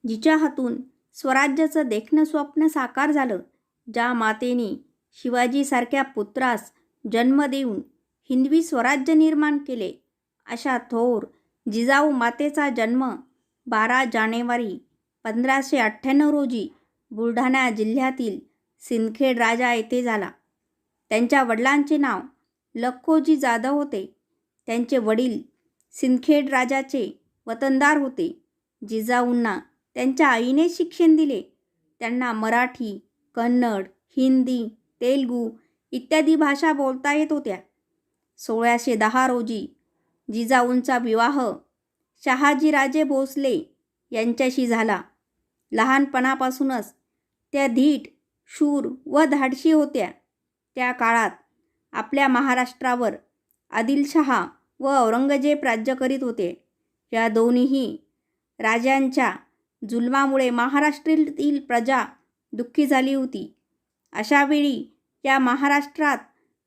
जिच्या हातून स्वराज्याचं देखणं स्वप्न साकार झालं, ज्या मातेने शिवाजीसारख्या पुत्रास जन्म देऊन हिंदवी स्वराज्य निर्माण केले, अशा थोर जिजाऊ मातेचा जन्म 12 जानेवारी 1598 रोजी बुलढाणा जिल्ह्यातील सिंदखेड राजा येथे झाला. त्यांच्या वडिलांचे नाव लखोजी जाधव होते. त्यांचे वडील सिंदखेड राजाचे वतनदार होते. जिजाऊंना त्यांच्या आईने शिक्षण दिले. त्यांना मराठी, कन्नड, हिंदी, तेलुगू इत्यादी भाषा बोलता येत होत्या. 1610 रोजी जिजाऊंचा विवाह शहाजीराजे भोसले यांच्याशी झाला. लहानपणापासूनच त्या धीट, शूर व धाडशी होत्या. त्या काळात आपल्या महाराष्ट्रावर आदिलशहा व औरंगजेब राज्य करीत होते. या दोन्हीही राजांच्या जुलमामुळे महाराष्ट्रातील प्रजा दुःखी झाली होती. अशावेळी या महाराष्ट्रात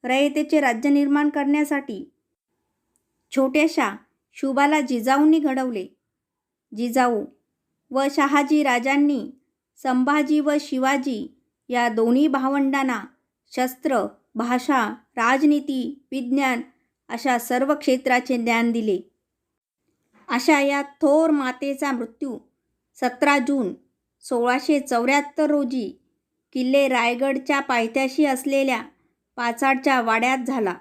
रयतेचे राज्य निर्माण करण्यासाठी छोट्याशा शुभाला जिजाऊंनी घडवले. जिजाऊ व शहाजी राजांनी संभाजी व शिवाजी या दोन्ही भावंडांना शस्त्र, भाषा, राजनीती, विज्ञान अशा सर्व क्षेत्राचे ज्ञान दिले. अशा या थोर मातेचा मृत्यू 17 जून 1674 रोजी किल्ले रायगडच्या पायथ्याशी असलेल्या पाचाडच्या वाड्यात झाला.